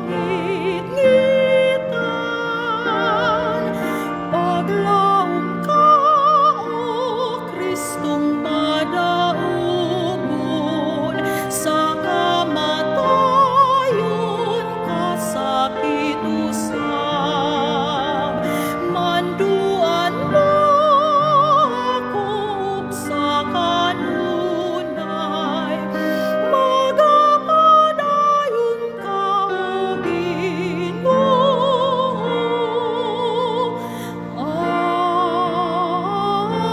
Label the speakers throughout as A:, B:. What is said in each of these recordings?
A: ngitan. Paglaom ka, O Kristong madaubon, sa kamatayon kasakit usab. Manduan mo ako sa kanunay, magapadayon ka, O Ginoo. Amen.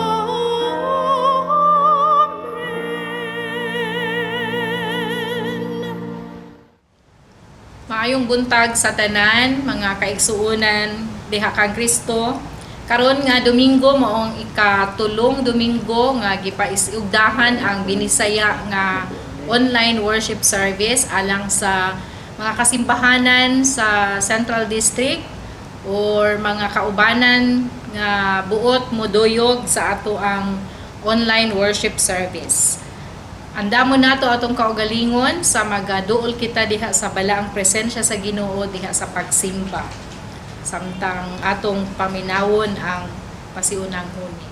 B: Maayong buntag sa tanan, mga kaigsuonan diha kang Kristo. Karon nga Domingo maong ikatulong Domingo nga gipaisugdahan ang binisaya nga online worship service alang sa mga kasimbahanan sa Central District or mga kaubanan nga buot moduyog sa ato ang online worship service. Andamo nato atong kaugalingon sa magaduol kita diha sa balaang presensya sa Ginoo diha sa pagsimba. Samtang atong paminawon ang pasiunang huni.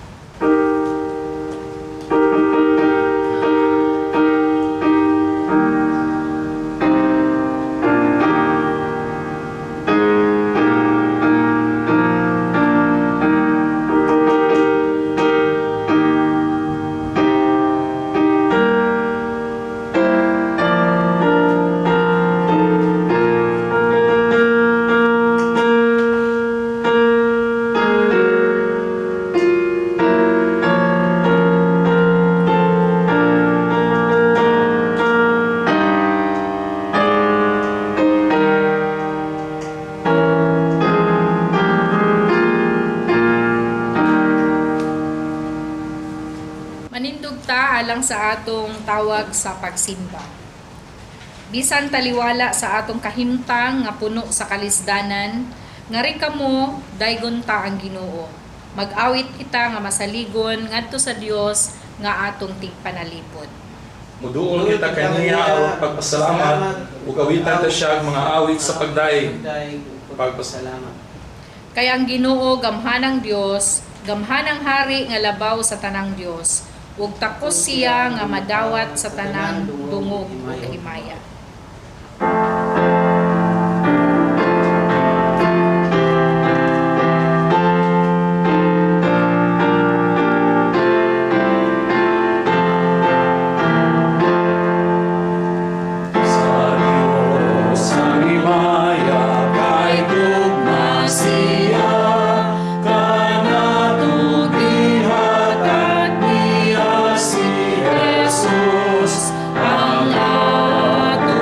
B: Manindog ta alang sa atong tawag sa pagsimba. Bisan taliwala sa atong kahimtang nga puno sa kalisdanan, ngari kamo daygon ta ang Ginoo. Mag-awit kita nga masaligon ngadto sa Dios nga atong tigpanalipod.
C: Muduol kita kaniya o pagpasalamat ug awitan ta siya mga awit sa pagdaig. Pagpasalamat.
B: Kay ang Ginoo gamhanang Dios, gamhanang hari nga labaw sa tanang Dios, ug takos siya nga madawat sa tanang dungog ug himaya.
C: Sa Dios ang himaya kay tugma siya, kanato gihatag niya si Jesus ang ato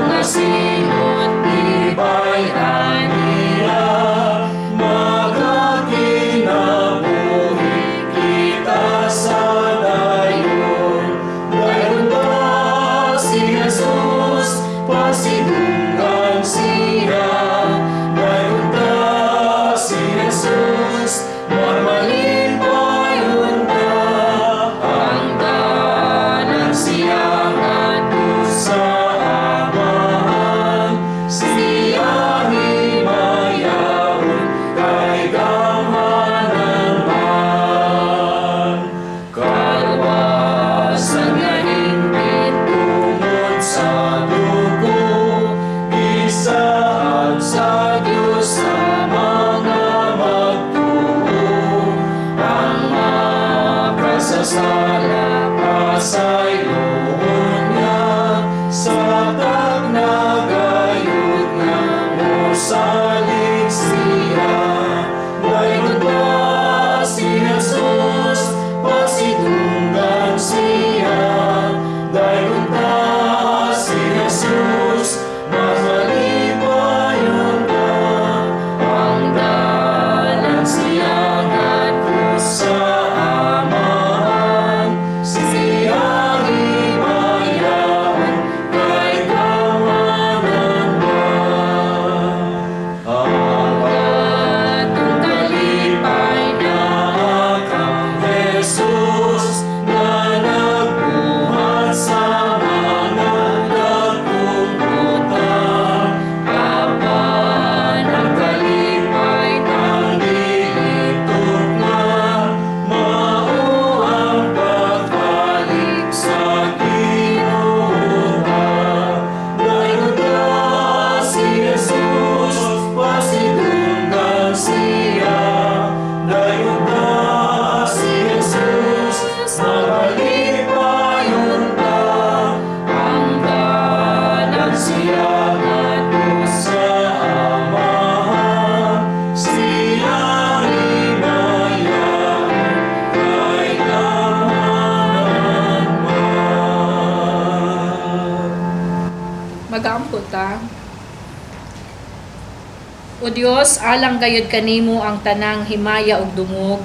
B: O Dios, alang gayud kanimo ang tanang himaya ug dungog.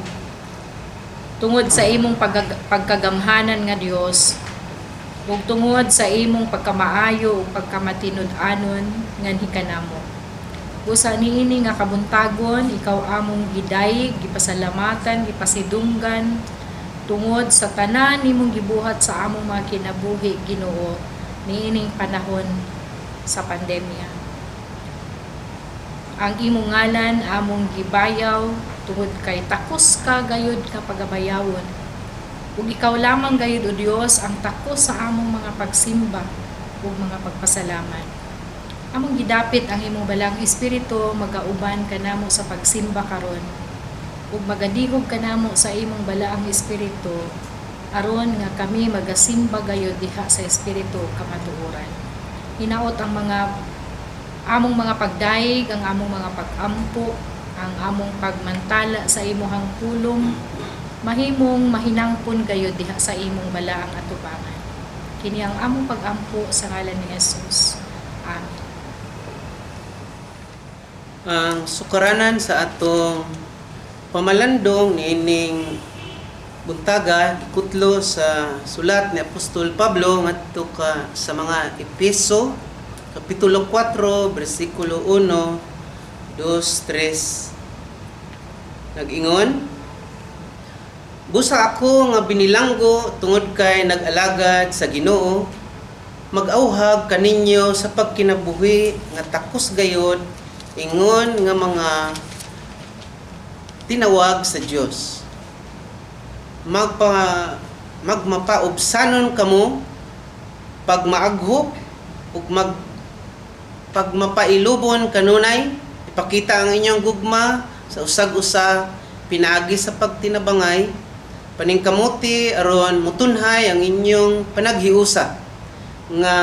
B: Tungod sa imong pagkagamhanan nga Dios, ug tungod sa imong pagkamaayo ug pagkamatinud-anon nganhi kanamo. Busa niini nga kabuntagon, ikaw among gidayeg, gipasalamatan, gipasidunggan tungod sa tanan nimong gibuhat sa among mga kinabuhi, Ginoo, niining panahon sa pandemya. Ang imong ngalan among gibayaw tungod kay takos ka gayud ka pagabayawon. Ug ikaw lamang gayud o Dios ang takos sa among mga pagsimba ug mga pagpasalamat. Among gidapit ang imong balang espiritu magauban kanamo sa pagsimba karon ug magadihog kanamo sa imong balaang espiritu aron nga kami magasimba gayud diha sa espiritu kamatuoran. Hinaot ang among mga pagdaig, ang among mga pag-ampo, ang among pagmantala sa imuhang pulong, mahimong mahinangpon gayud diha sa imong balaang atubangan. Kini ang among pag-ampo sa ngalan ni Jesus. Amen.
D: Ang sukaranan sa atong pamalandong niining buntaga ikutlo sa sulat ni Apostol Pablo ngadto sa mga Efeso kapitulo 4 bersikulo 1, 2, 3. Nag-ingon, busa ako nga binilanggo tungod kay nag-alagad sa Ginoo, mag-auhag kaninyo sa pagkinabuhi nga takos gayod ingon nga mga tinawag sa Dios. Magmapaubsanon kamo pag maaghop ug pagmapailubon kanunay, ipakita ang inyong gugma sa usag-usa, pinaagi sa pagtinabangay, paningkamuti aron mutunhay ang inyong panaghiusa nga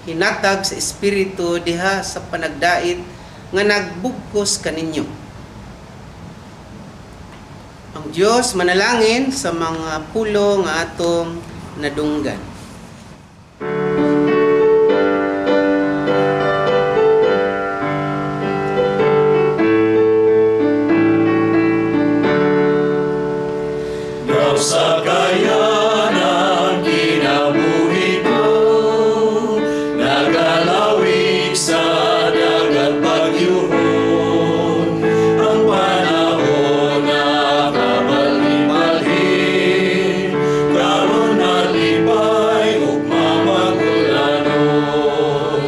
D: hinatag sa espiritu diha sa panagdait nga nagbugkos kaninyo. Ang Dios manalangin sa mga pulo nga atong nadunggan.
C: Sa kayanan kinabuhi ko, nagalawig sa dagat bagyuhon, ang panahon na kabalhin-balhin, karon nalipay ug mamagulanon.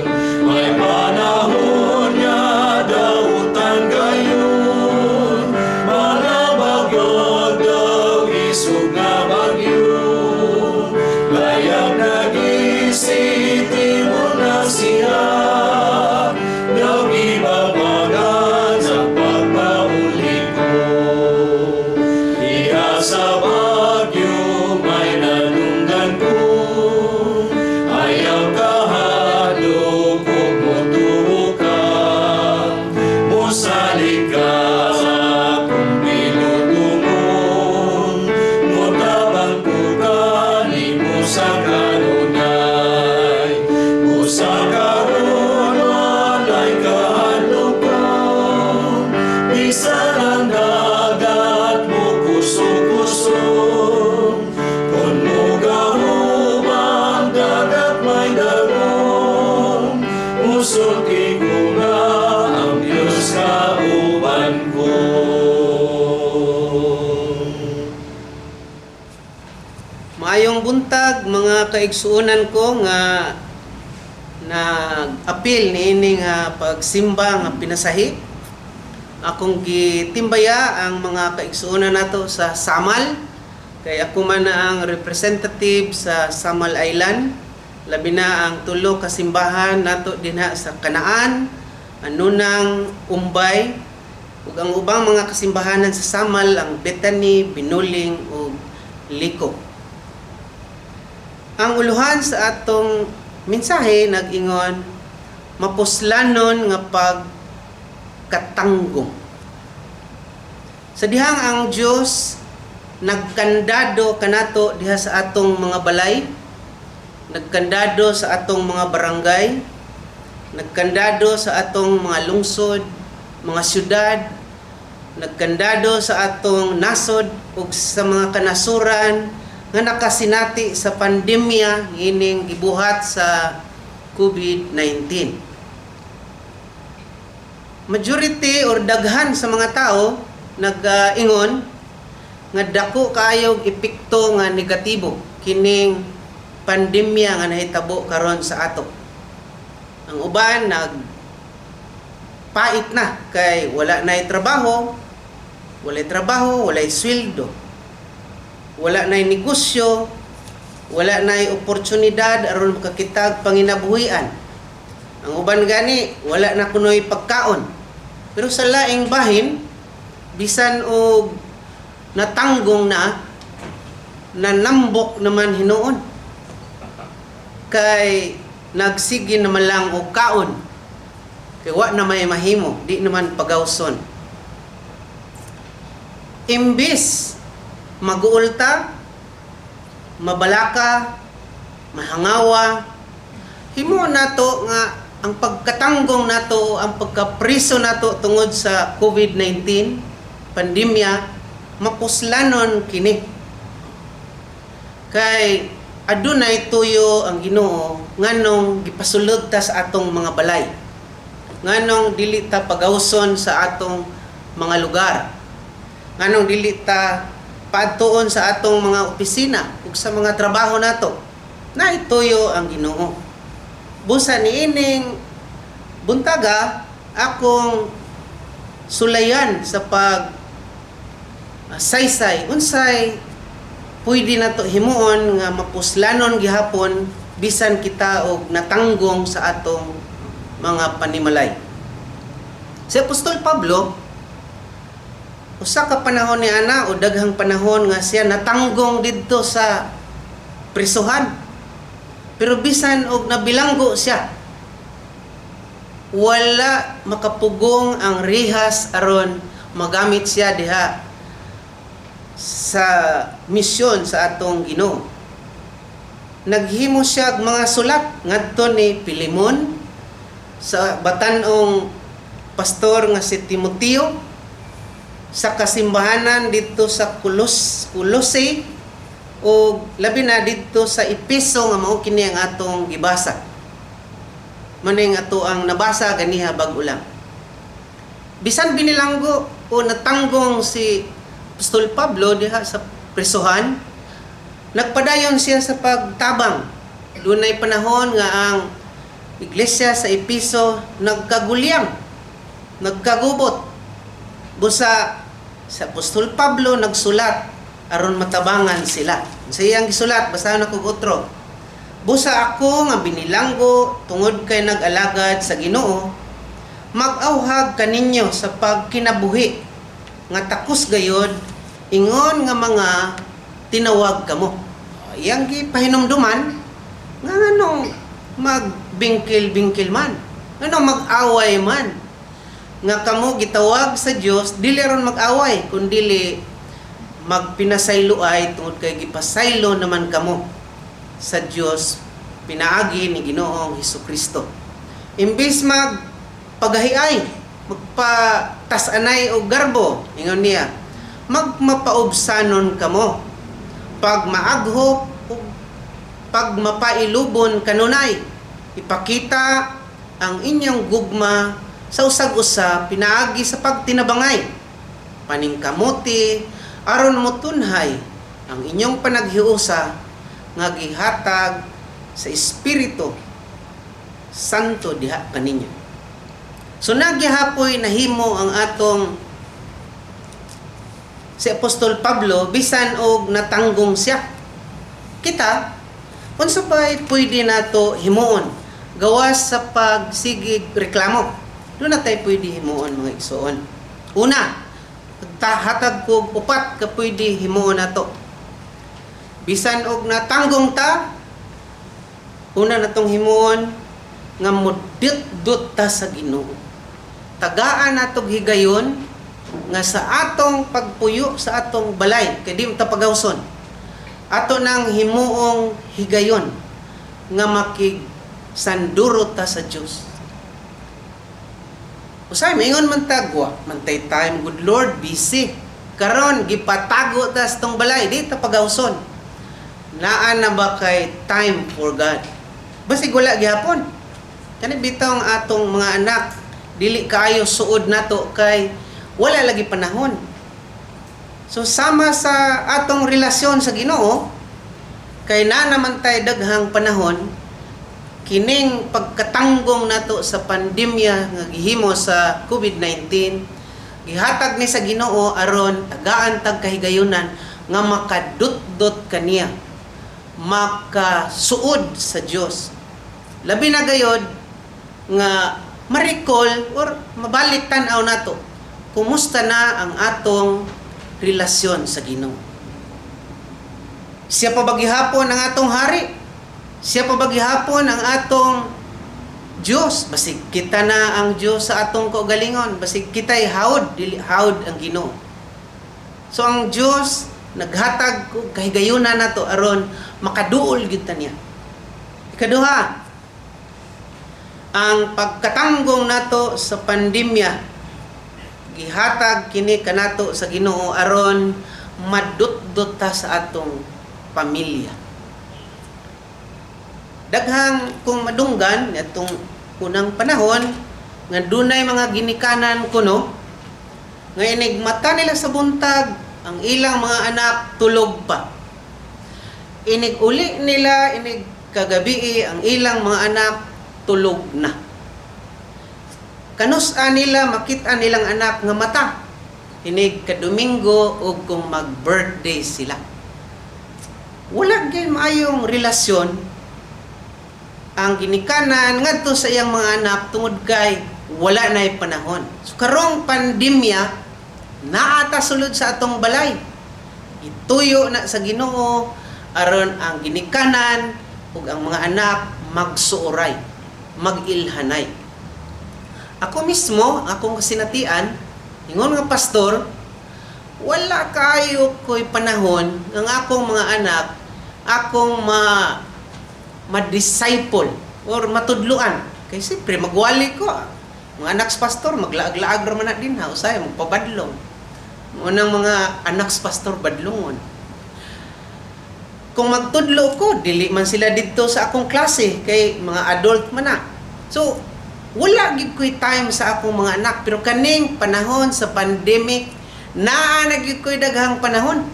C: May panahon nga dautan gayon, mga bagyod isog nga bagyo, layag nagisiti mo na siya, daw ibabagan sa pagpauli ko. Diha sa bagyo may nanunggan ko, ayaw kahadlok ug motubo ka, mosalig ka sa akong pinutungon, mutabang ko kanimo sa kanunay. Usa karon walay kahadlokon, bisan ang dagat mo kusog-kusog. Kung mugahumang dagat may dagom, musulti ko nga ang Diyos kauban ko.
D: Maayong buntag mga kaigsuonan ko nga nag-apil niini nga pagsimba nga pinasahi. Akong gitimbaya ang mga kaigsuonan nato sa Samal, kay ako man na ang representative sa Samal Island, labi na ang tulo ka simbahan nato dinha sa Kanaan, Anunang, Umbay, ug ang ubang mga kasimbahanan sa Samal ang Bethany, Binuling ug Liko. Ang uluhan sa atong mensahe nag-ingon, mapuslanon nga pagkatanggong. Sa dihang ang Dios nagkandado kanato diha sa atong mga balay, nagkandado sa atong mga barangay, nagkandado sa atong mga lungsod, mga syudad, nagkandado sa atong nasod ug sa mga kanasuran nga nakasinati sa pandemya ining gibuhat sa COVID-19. Majority or daghan sa mga tao nag-ingon nga dako kaayo epekto nga negatibo kining pandemya nga nahitabo karon sa ato. Ang uban pait na kay wala na'y trabaho, walay sweldo, wala na'y negosyo, wala na'y oportunidad aron makakitag panginabuhian. Ang uban gani wala na kunoy pagkaon. Pero sa laing bahin bisan og natanggong na nanambok naman hinuon kay nagsige naman lang og kaon. Kaya wa na may mahimo, di naman pagawson. Imbis maguulta, mabalaka, mahangawa, himo nato nga ang pagkatanggong nato, ang pagkapriso nato tungod sa COVID-19 pandemya, mapuslanon kini. Kay adunay tuyo ang Ginoo nganong gipasulod ta sa atong mga balay. Nganong dili ta pagawson sa atong mga lugar. Nganong dili ta paadtuon sa atong mga opisina ug sa mga trabaho nato. Naituyo ang Ginoo. Busa niining buntaga akong sulayan sa pag saysay unsay pwede nato himuon nga mapuslanon gihapon bisan kita og natanggong sa atong mga panimalay. Si Apostol Pablo usa ka panahon ni ana o daghang panahon nga siya natanggong didto sa prisuhan. Pero bisan og nabilanggo siya, wala makapugong ang rihas aron magamit siya diha sa misyon sa atong Ginoo. Naghimo siya og mga sulat ngadto ni Filemon sa batan-ong pastor nga si Timoteo sa kasimbahanan dito sa Colossae o labi na dito sa Epeso nga mao kini ang atong gibasa. Maning ato ang nabasa ganiha bag-o lang. Bisan binilanggo o natanggong si Apostol Pablo diha sa prisuhan, nagpadayon siya sa pagtabang. Dunay panahon nga ang iglesia sa Epeso nagkagulyang, nagkagubot. Busa sa Apostol Pablo nagsulat aron matabangan sila. Sa iyang gisulat, basahan ako otro. Busa ako nga binilanggo tungod kay nag-alagad sa Ginoo, mag-awhag kaninyo sa pagkinabuhi nga takos gayod ingon nga mga tinawag kamo. Iyang gipahinumduman nga nganong magbingkil-bingkil man, nganong mag-away man, nga kamo gitawag sa Dios dili ron mag-away kundi magpinasaylo ay tungod kay gipasaylo naman kamo sa Dios pinaagi ni Ginoong Hesukristo. Imbis magpagahiay, magpatasanay og garbo, ingon niya, magmapaubsanon kamo, pag maaghop ug pag mapailubon kanunay, ipakita ang inyong gugma sa usag-usa pinaagi sa pagtinabangay, paningkamuti aron motunhay ang inyong panaghiusa nga gihatag sa Espiritu Santo diha kaninyo. So nagyahapoy nahimo ang atong si Apostol Pablo bisan og natanggong siya. Kita unsa pay pwede nato himuon gawas sa pagsigig reklamo. Doon na tayo pwede himuon mga igsoon. Una, hatag ko upat ka pwede himuon nato. Bisan og natanggong ta, una natong himuon nga modit-dut ta sa Ginoo. Tagaan natog higayon nga sa atong pagpuyo sa atong balay kay di ta pagawson. Ato nang himuong higayon nga makig sanduro ta sa Dios. Usay maingon man tagwa, mantay time good Lord busy. Karon gipatago ta sa tong balay di ta pagawson. Naa na ba kay time for God? Basig wala gihapon. Kani bitaw ang atong mga anak dili kaayo suod nato kay wala lagi panahon. So sama sa atong relasyon sa Ginoo kay na naman tay daghang panahon kining pagkatanggong nato sa pandemya nga gihimo sa COVID-19 gihatag ni sa Ginoo aron tagaan tag kahigayunan nga makadut-dut kaniya makasuod sa Dios. Labi na gayod nga ma-recall or mabalik tan-aw nato kumusta na ang atong relasyon sa Ginoo. Siya pa ba gihapon ang atong hari? Siya pa ba gihapon ang atong Diyos? Basig kita na ang Diyos sa atong kaugalingon. Basig kita'y hawd, dili hawd ang Ginoo. So ang Diyos naghatag og kahigayunan nato aron makaduol gyud ta niya. Ikaduha, ang pagkatanggong nato sa pandemya gihatag kini kanato sa Ginoo aron madut-dut ta sa atong pamilya. Daghang kung madunggan atong unang panahon nga dunay mga ginikanan kuno nga inig mata nila sa buntag ang ilang mga anak tulog pa. Inig uli nila inig kagabi ang ilang mga anak tulog na. Kanus-a nila makita nilang anak nga mata inig kadomingo o kung mag-birthday sila. Wala gyud maayong relasyon ang ginikanan ngadto sa iyang mga anak tungod kay wala nay panahon. So karong pandemya naata sulod sa atong balay. Ituyo na sa Ginoo aron ang ginikanan ug ang mga anak magsuoray, magilhanay. Ako mismo, akong kasinatian, ingon nga pastor, wala kayo ko'y panahon ng akong mga anak, akong ma-disciple or matudluan. Kaya siyempre, magwali ko. Mga anak sa pastor, maglaag-laag raman na din ha. Usay, magpabadlong. Unang mga anak sa pastor, badlongon. Kung magtudlo ko, dili man sila dito sa akong klase, kay mga adult man na. So, wala gid ko'y time sa akong mga anak. Pero kaning panahon sa pandemic, naanagid ko'y daghang panahon.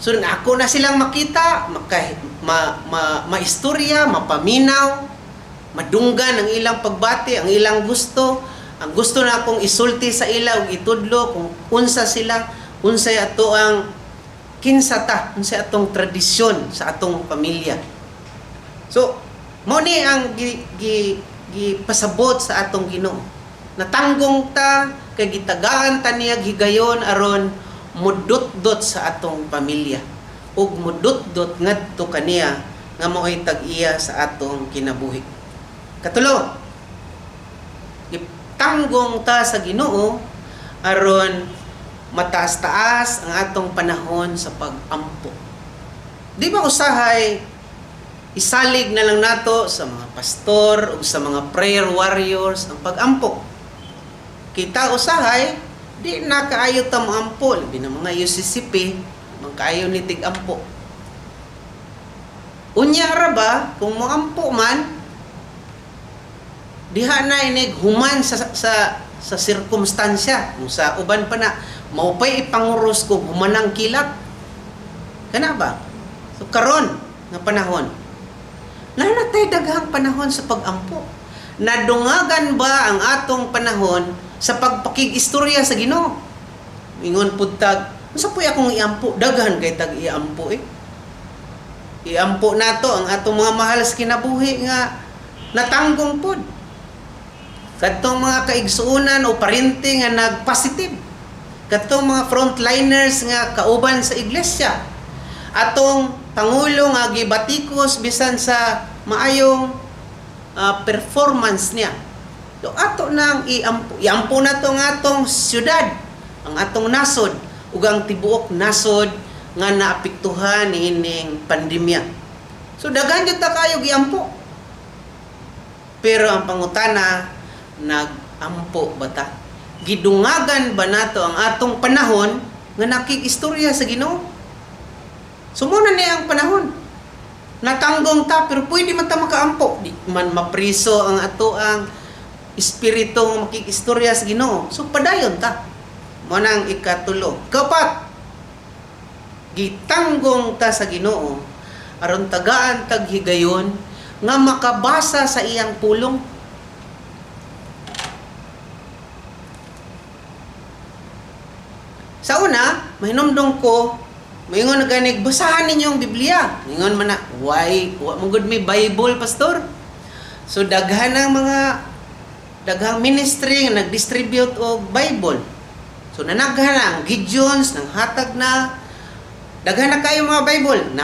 D: So, ako na silang makita, maistorya, mapaminaw, madunggan ang ilang pagbati, ang ilang gusto. Ang gusto na akong isulti sa ila, ug itudlo, kung unsa sila, unsay ato ang kinsata, unsay atong tradisyon sa atong pamilya. So, mo ni ang gipasabot sa atong Ginoo. Natanggong ta kay gitagaan ta niya higayon aron mudot-dot sa atong pamilya ug mudot-dot ngadto kaniya nga mao'y tag-iya sa atong kinabuhi. Katulo, gitanggong ta sa Ginoo aron mataas-taas ang atong panahon sa pag-ampo. Di ba usahay isalig na lang nato sa mga pastor o sa mga prayer warriors ang pag-ampo. Kita usahay, di na kaayo ta moampo. Labi na mga UCCP, mga kaayo ni tig-ampo. Unya ra ba, kung moampo man, diha na inig human sa sirkumstansya. Kung sa uban pa na, maupay ipanguros kung humanang kilap. Kana ba? So karon nga panahon, nanatay daghang panahon sa pag-ampo. Nadungagan ba ang atong panahon sa pagpakig-istorya sa Ginoo? Ingon pud tag, unsa puy akong iampo? Daghan kay tag iampo eh. Iampo nato ang atong mga mahal sa kinabuhi nga natanggong pud. Kadtong mga kaigsuonan o parinting nga nagpositive. Kadtong mga frontliners nga kauban sa iglesia. Atong Pangulo nga gibatikos bisan sa maayong performance niya. Do ato nang iampo na to nga atong syudad, ang atong nasod, ug ang tibuok nasod nga naapektuhan ining pandemya. So daghan jud ta kayo giampo. Pero ang pangutana, ampo bata. Gidungagan ba nato ang atong panahon nga nakikistorya sa Ginoo? Sumuna niya ang panahon. Natanggong ta, pero pwede man ta makaampo. Di man mapriso ang ato ang espiritu nga makikistorya sa Ginoo. So padayon ta. Mo nang ikatulo. Kapat, gitanggong ta sa Ginoo aron tagaan tag higayon nga makabasa sa iyang pulong. Sa una, mahinumdong ko, maingon na ganig, basahan ninyo ang Biblia. Maingon man na, why? Wa mo gud may Bible, pastor. So daghan ang mga daghang ministry nga nag-distribute og Bible. So nanaghan na ang Gideons nang hatag na daghan na kayo mga Bible.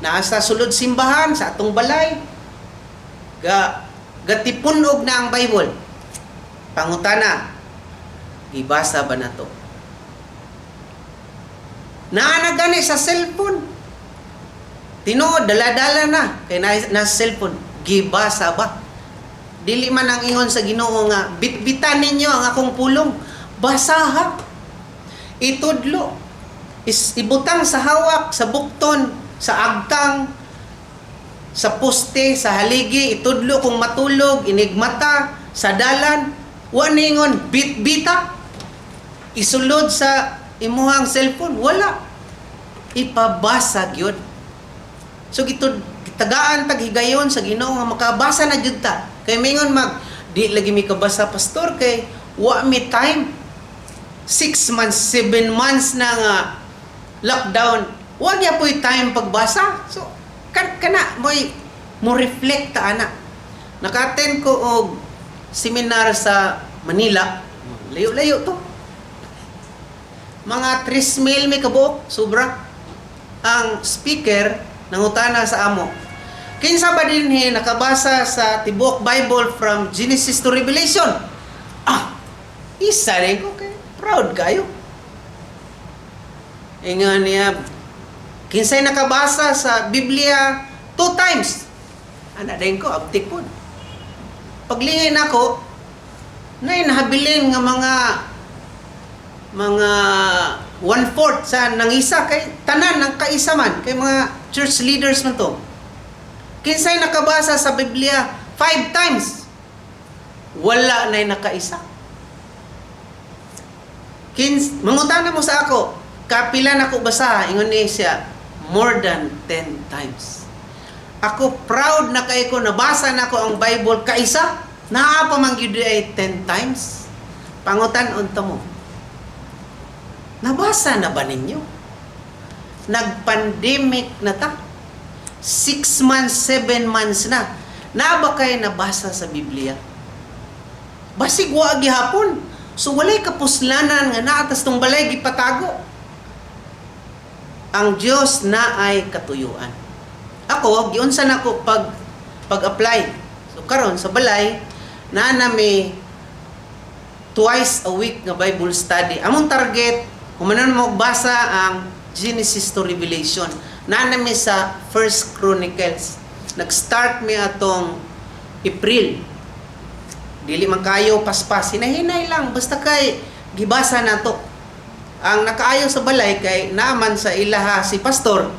D: Naasa sulod simbahan sa atong balay. Gatipunog na ang Bible. Pangutana, gibasa ba nato? Naanagani sa cellphone. Tinuod, dala-dala na. Kaya nasa cellphone. Gibasa ba? Dili man ang ingon sa Ginoo nga, bitbitan ninyo ang akong pulong. Basaha. Itudlo. Ibutang sa hawak, sa bukton, sa agtang, sa poste, sa haligi. Itudlo kung matulog, inigmata, sa dalan. Wa ningon, bitbita. Isulod sa imuhang cellphone, wala. Ipabasa gyud. So gitagaan tag higayon sa Ginoo nga makabasa na gyud ta. Kay mingon di lagi mi kabasa pastor kay wa mi time. 6 months, 7 months na nga lockdown. Wa gyud po'y time pagbasa. So kana mo reflect ta ana. Naka-attend ko og seminar sa Manila. Layo-layo to. Mga 3,000 may kabuok, sobra. Ang speaker nangutana sa amo, kinsa ba dinhi nakabasa sa tibuok Bible from Genesis to Revelation? Isa rin ko kay proud kayo. Ingon niya, kinsay nakabasa sa Biblia 2 times? Ana din ko, abtik po. Paglingin ako, nahabilin nga mga 1/4 sa nangisa kay tanan ng kaisa man kay mga church leaders man to. Kinsay nakabasa sa Biblia 5 times? Wala na nakaisa. Mangutana mo sa ako, kapila na ko basa? Ingon niya siya, more than 10 times. Ako proud na kay ko nabasa na ko ang Bible kaisa. Naa pa man gyud ay 10 times. Pangutan unta mo. Nabasa na ba ninyo? Nag-pandemic na ta. 6 months, 7 months na. Na ba kayo nabasa sa Biblia? Basig wa gihapon. So walay kapuslanan nga naatas tong balay gipatago. Ang Dios na ay katuyuan. Ako giunsa nako pag-apply. So karon sa balay na may twice a week nga Bible study. Among target kung manon mo basa ang Genesis to Revelation. Nanami sa 1 Chronicles. Nag-start mi atong April. Dili man kayo paspas. Hinahinay lang. Basta kay gibasa na to. Ang nakaayo sa balay kay naman sa ilaha si pastor.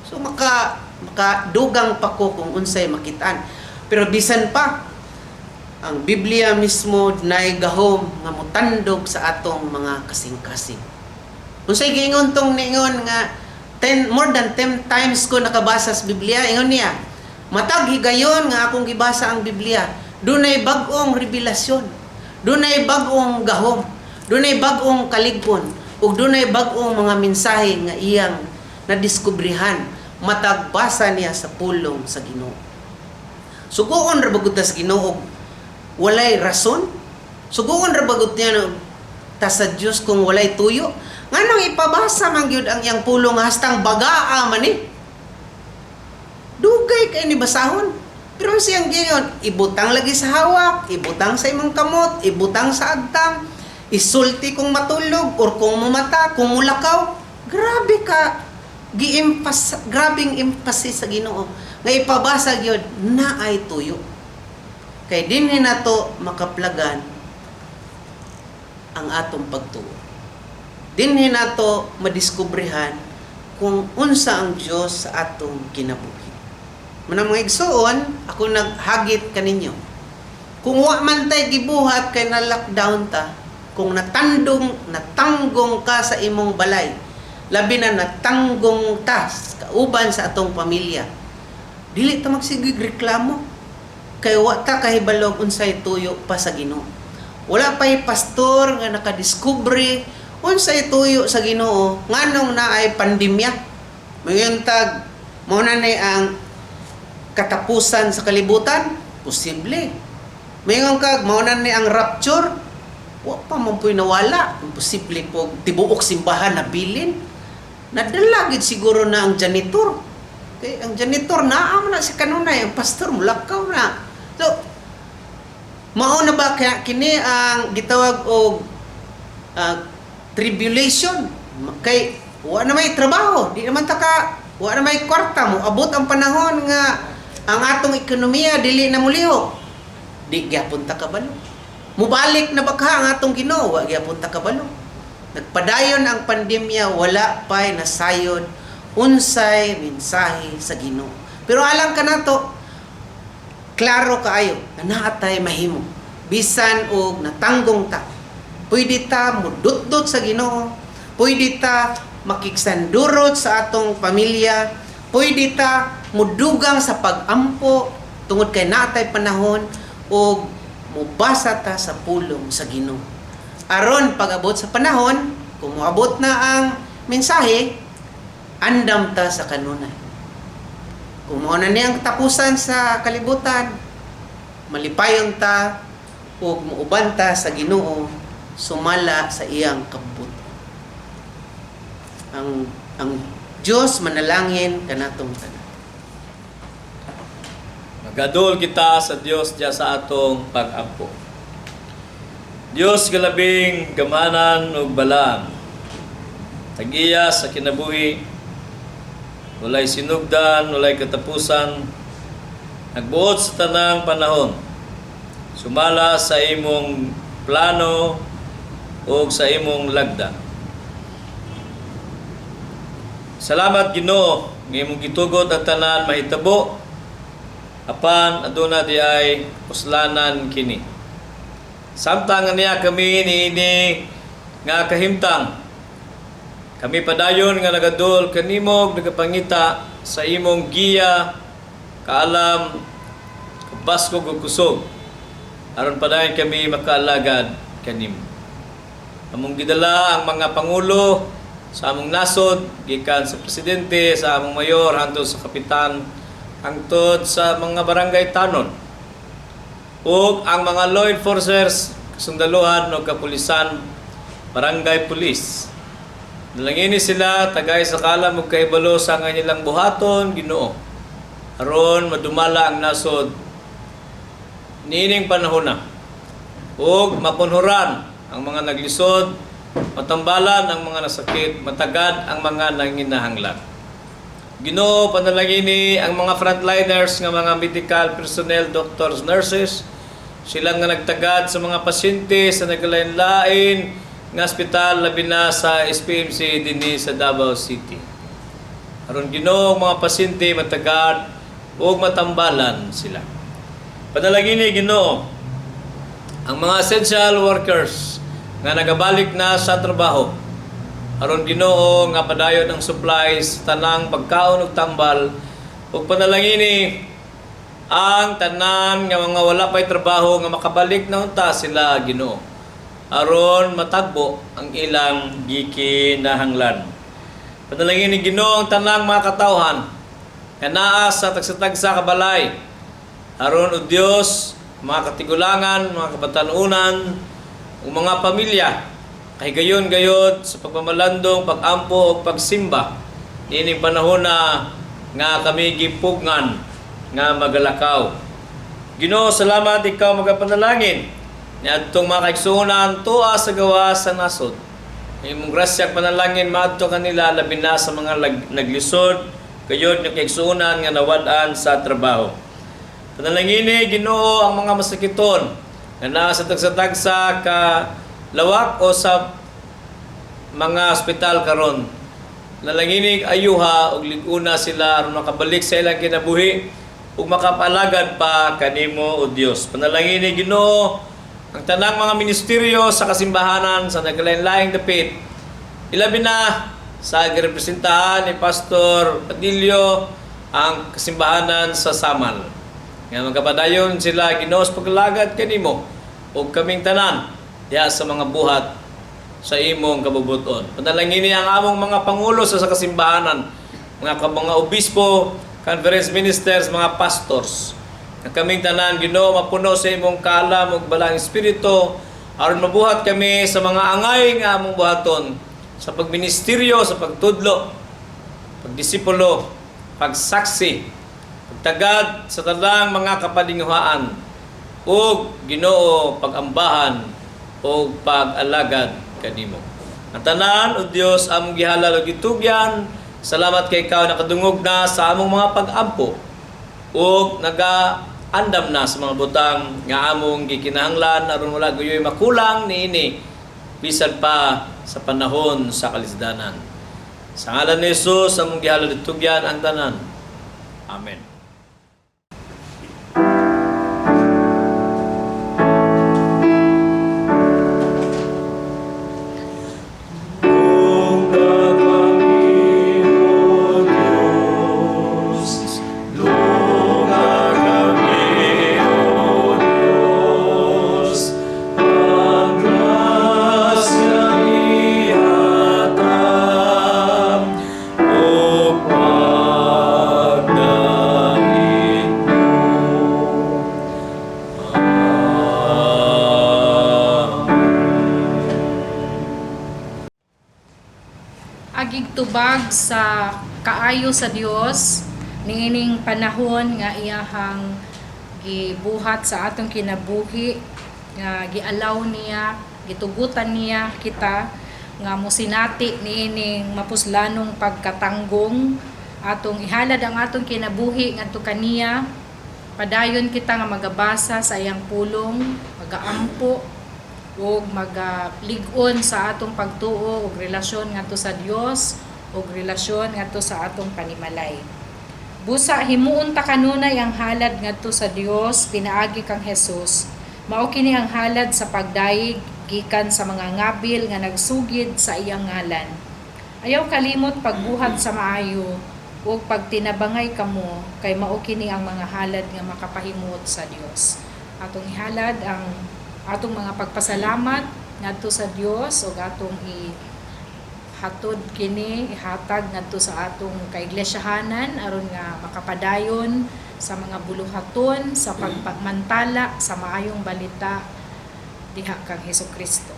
D: So makadugang pa ko kung unsay makitaan. Pero bisan pa, ang Biblia mismo nay gahom nga mutandog sa atong mga kasing-kasing. Unsay giingon tong ningon nga more than 10 times ko nakabasa sa Biblia, ingon niya, matag higayon nga akong gibasa ang Biblia, dunay bag-ong revelasyon, dunay bag-ong gahom, dunay bag-ong kaligpon, ug dunay bag-ong mga mensahe nga iyang nadiskubrihan matag basa niya sa pulong sa Ginoo. Suguon ra bagud ta sa Ginoo walay rason? Suguon ra bagud niya ta sa Dios kung walay tuyo? Nganong ipabasa man gyud ang iyang pulong hastang bagaa man ni? Dugay kay ni basahon. Pero siyang giyon, ibutang lagi sa hawak, ibutang sa imong kamot, ibutang sa agtang, isulti kung matulog or kung mumata, kung mulakaw. Grabe ka, grabing emphasis sa Ginoo nga ipabasa gyud na ay tuyo. Kay dinhi nato makaplagan ang atong pagtuo. Dinhi nato madiskubrehan kung unsa ang Dios sa atong kinabuhi. Manang mga igsoon, ako naghagit kaninyo. Kung wa man tay gibuhat kay na lockdown ta, kung natanggong ka sa imong balay, labi na natanggong ta kauban sa atong pamilya, dili ta magsigig reklamo. Kay wa ta kahibalog unsay tuyo pa sa Ginoo. Wala pa'y pastor nga nakadiskubre unsay tuyo sa Ginoo nganong naay pandemya. Mayon tag mao na ni ang katapusan sa kalibutan, posible. Mayon kag mao na ni ang rapture, wa pa man po'y nawala, imposible po tibuok simbahan na bilin. Nadala gid siguro na ang janitor. Okay, ang janitor naa man na si kanunay, ang pastor mulakaw na. So, mao na ba kini ang gitawag og tribulation? Kay wa na may trabaho, di naman ta ka, wa na may kwarta mo. Abot ang panahon nga ang atong ekonomiya dili na mulihok. Di gyapon ta kabalo. Mubalik na ba ka ang atong Ginoo? Wa gyapon ta kabalo. Nagpadayon ang pandemya, wala pa'y nasayod unsay mensahe sa Ginoo. Pero alam ka nato, klaro kaayo na naatay mahimo bisan og natanggong ta. Pwede ta mudutdot sa Ginoo, pwede ta makiksandurot sa atong pamilya, pwede ta mudugang sa pag-ampo tungod kay naatay panahon og mubasa ta sa pulong sa Ginoo. Aron pag-abot sa panahon, kung moabot na ang mensahe, andam ta sa kanunay. Kung mao na niyang tapusan sa kalibutan, malipayon ta ug muuban ta sa Ginoo sumala sa iyang kabubuton. Ang Dios manalangin kanatong tanan.
E: Magadol kita sa Dios diya sa atong pag-ampo. Dios galabing gamanan ug balaan. Tagiya sa kinabuhi, walay sinugdan, walay katapusan, nagbuot sa tanang panahon, sumala sa imong plano o sa imong lagda. Salamat Ginoo, nga imong gitugot ang tanan mahitabo, apan aduna di ay puslanan kini. Samtang niya kami niini nga kahimtang, kami padayon nga nagadol kanimog nagapangita sa imong giya, kaalam, kabaskog ug kusog. Aron padayon kami makaalagad kanimo. Among gidala ang mga pangulo sa among nasod, gikan sa presidente, sa among mayor, hangtod sa kapitan, hangtod sa mga barangay tanon. Ug ang mga law enforcers, kasundaluhan o kapulisan, barangay police. Nalangini sila tagay sa kalam ug kahibalo sa kanilang buhaton Ginoo. Aron madumala ang nasod niining panahon na. Ug makunhuran ang mga naglisod, matambalan ang mga nasakit, matagad ang mga nanginahanglan. Ginoo panalangini ang mga frontliners nga mga medical personnel, doctors, nurses, sila nga nagtagad sa mga pasyente sa naglain-lain nga ospital labi na sa SPMC dinhi sa Davao City. Aron Ginoo mga pasyente matagad ug matambalan sila. Panalangini Ginoo ang mga essential workers nga nagabalik na sa trabaho. Aron Ginoo nga padayon ang supplies tanang pagkaon ug tambal, ug panalangini ang tanan nga mga wala pay trabaho nga makabalik na unta sila Ginoo. Aron matagbo ang ilang gikinahanglan. Panalangin ni Ginoo ang tanang mga katawhan nga naa sa tagsatagsa kabalay. Aron o Dios, mga katigulangan, mga kabatanunan, o mga pamilya, kahigayon-gayod sa pagmamalandong, pag-ampo o pagsimba. Nining panahon na nga kami gipugnan nga magalakaw. Ginoo, salamat ikaw magapanalangin ni adtong mga kaigsuonan tuwa sa gawa sa nasod. Imong grasya panalangin maadto kanila labi na sa mga naglisod, gayud nga kaigsuonan nga nawad-an sa trabaho. Panalangini Ginoo ang mga masakiton nga naa sa tagsa-tagsa ka lawak o sa mga ospital karon. Nalangini ayuha og lig-una sila aron makabalik sa ilang kinabuhi ug makapalagad pa kanimo o Dios. Panalangini Ginoo ang tanang mga ministeryo sa kasimbahanan sa naglain-laing dapit. Ilabi na sa girepresentahan ni Pastor Padillo ang kasimbahanan sa Samal. Nga magkapadayon sila Ginoo sa paglagad kanimo ug kaming tanan diha sa mga buhat sa imong kabubuton. Panalangini ang among mga pangulo sa kasimbahanan, mga obispo, conference ministers, mga pastors. Ang kaming tanan Ginoo mapuno sa imong kaalam ug balang espiritu aron mabuhat kami sa mga angay nga among buhaton sa pagministeryo, sa pagtudlo, pagdisipulo, pagsaksi, pagtagad sa tanang mga kapalinguhaan ug Ginoo pagambahan o pag-alagad kanimo. Ang tanan o Dios among gihalal ug gitugyan, salamat kay ikaw nakadungog na sa among mga pag-ampo ug naga-andam na sa mga butang nga among gikinahanglan aron wala guyoy makulang niini bisan pa sa panahon sa kalisdanan. Sa ngalan ni Jesus among gihalal ug gitugyan ang tanan. Amen.
B: Agig tubag sa kaayo sa Dios niining panahon nga iyahang gibuhat sa atong kinabuhi nga gialaw niya, gitugutan niya kita nga mosinati niining mapuslanong pagkatanggong atong ihalad ang atong kinabuhi ngadto kaniya. Padayon kita nga magabasa sa iyang pulong, magaampo ug magalig-on sa atong pagtuo ug relasyon ngadto sa Dios ug relasyon ngadto sa atong panimalay. Busa himuon ta kanunay ang halad ngadto sa Dios pinaagi kang Hesus. Mao kini ang halad sa pagdayeg gikan sa mga ngabil nga nagsugid sa iyang ngalan. Ayaw kalimot pagbuhat sa maayo ug pagtinabangay kamo kay mao kini ang mga halad nga makapahimuot sa Dios. Atong ihalad ang atong mga pagpasalamat ngadto sa Dios ug atong ihatod kini ihatag ngadto sa atong kaiglesiyahanan aron nga makapadayon sa mga buluhaton sa pagpamantala sa maayong balita diha kang Hesukristo.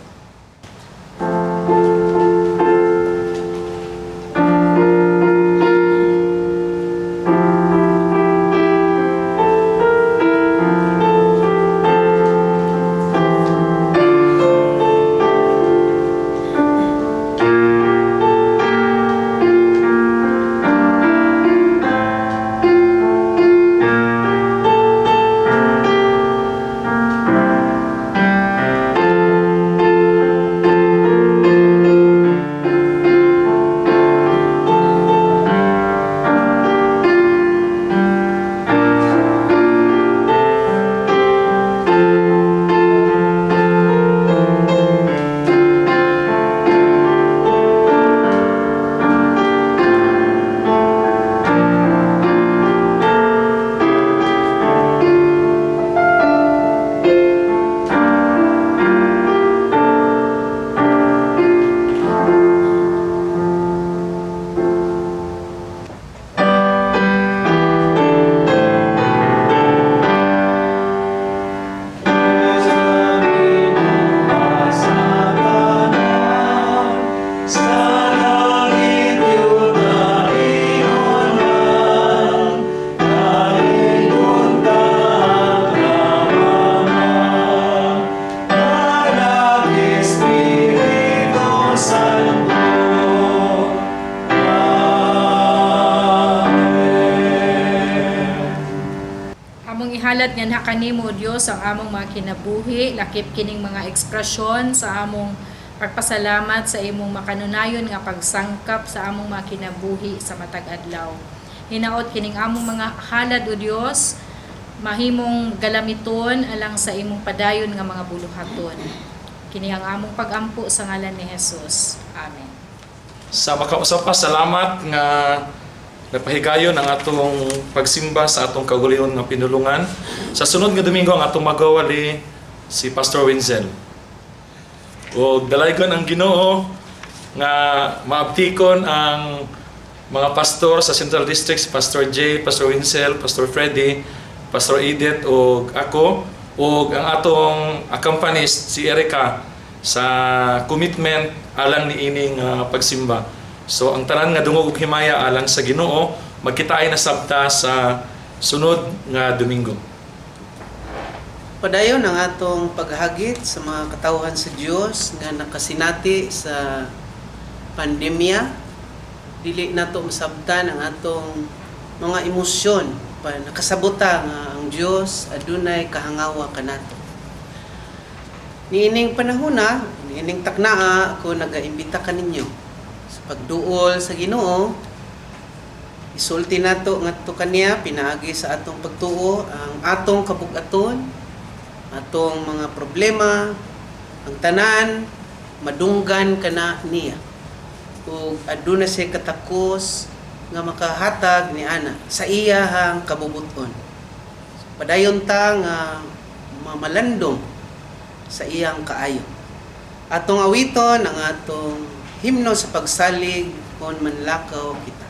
B: halad nga na kanimo Dios ang among mga kinabuhi, lakip kining mga ekspresyon sa among pagpasalamat sa imong makanunayon nga pagsangkap sa among mga kinabuhi sa matag adlaw. Hinaot kining among mga halad o Dios, mahimong galamiton alang sa imong padayon nga mga buluhaton. Kini ang among pagampo sa ngalan ni Jesus. Amen.
C: Sa makausap pa, salamat nga napahigayon ang atong pagsimba sa atong kaugalingon nga pinulungan. Sa sunod nga Domingo ang atong magawali si Pastor Wenzel. O dalaygon ang Ginoo nga maabtikon ang mga pastor sa Central District, si Pastor Jay, Pastor Wenzel, Pastor Freddy, Pastor Edith o ako, o ang atong accompanist si Erica sa commitment alang ni ining pagsimba. So ang tanan nga dungog ug himaya alang sa Ginoo, magkitaay na sabta sa sunod nga Domingo.
D: Padayon ang atong paghagit sa mga katawhan sa Dios nga nakasinati sa pandemya. Dili nato masabtan ang atong mga emosyon pa nakasabuta nga ang Dios adunay kahangawa kanato. Niining panahona, niining taknaa ako nagaimbita kaninyo sa pagduol sa Ginoo. Isulti nato ngadto kaniya pinaagi sa atong pagtuo ang atong kabug-aton, atong mga problema, ang tanan madunggan kana niya. Ug aduna siya katakos nga makahatag ni ana sa iyahang kabubuton. Padayon ta nga mamalandong sa iyang kaayo. Atong awiton ang atong himno sa pagsalig kon manlakaw kita.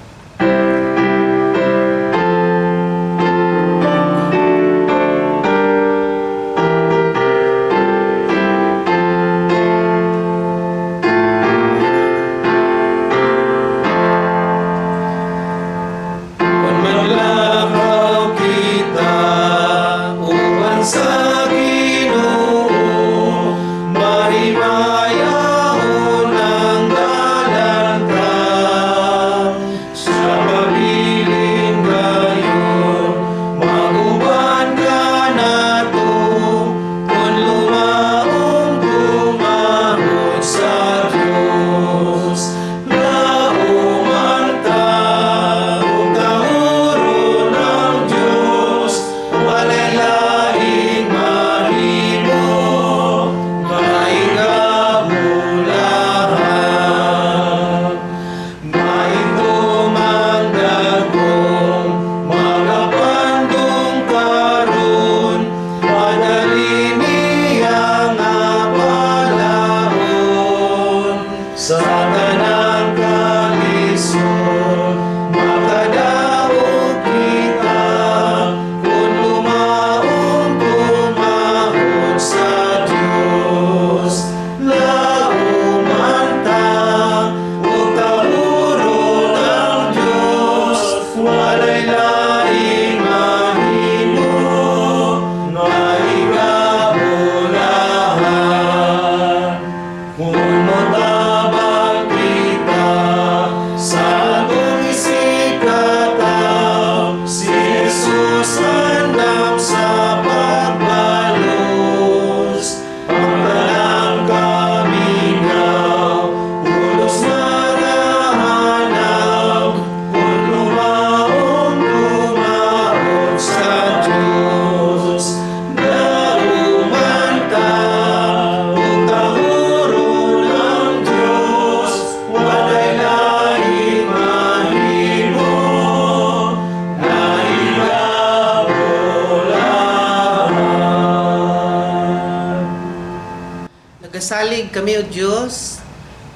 D: Nagasalig kami o Dios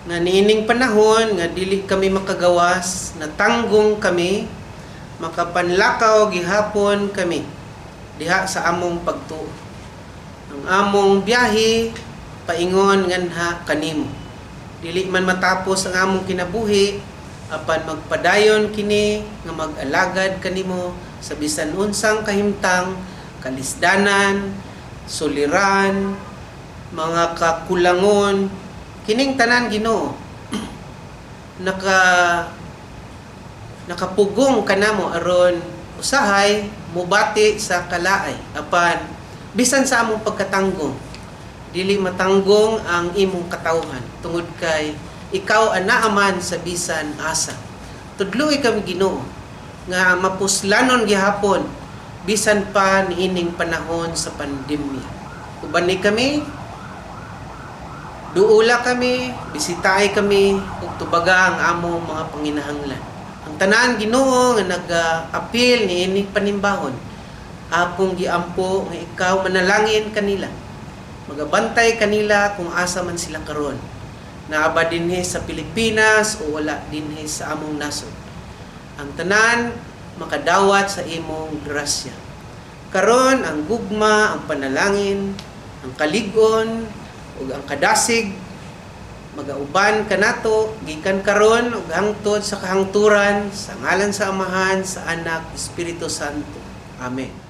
D: nga niining panahon nga dili kami makagawas, natanggong kami, makapanlakaw gihapon kami diha sa among pagtuo. Ang among biyahe paingon nganha kanimo. Dili man matapos ang among kinabuhi, apan magpadayon kini nga mag-alagad kanimo sa bisan unsang kahimtang, kalisdanan, suliran, mga kakulangon, kining tanan Ginoo nakapugong kanamo aron usahay mubati sa kalaay apan bisan sa among pagkatanggong dili matanggong ang imong katawhan tungod kay ikaw anaaman sa bisan asa. Tudloy kami Ginoo nga mapuslanon gihapon bisan pa niining panahon sa pandemya. Uban ni kami, duula kami, bisitaay kami, ug tubaga ang among mga panginahanglan. Ang tanan Ginoo nga nag-apil niining panimbahon, akong giampo nga ikaw manalangin kanila. Magabantay kanila kung asa man sila karon. Naaba dinhi sa Pilipinas o wala dinhi sa among nasod. Ang tanan makadawat sa imong grasya. Karon ang gugma, ang panalangin, ang kalig-on ug ang kadasig magauban kanato gikan karon ug hangtod sa kahangturan sa ngalan sa Amahan, sa Anak, Espiritu Santo. Amen.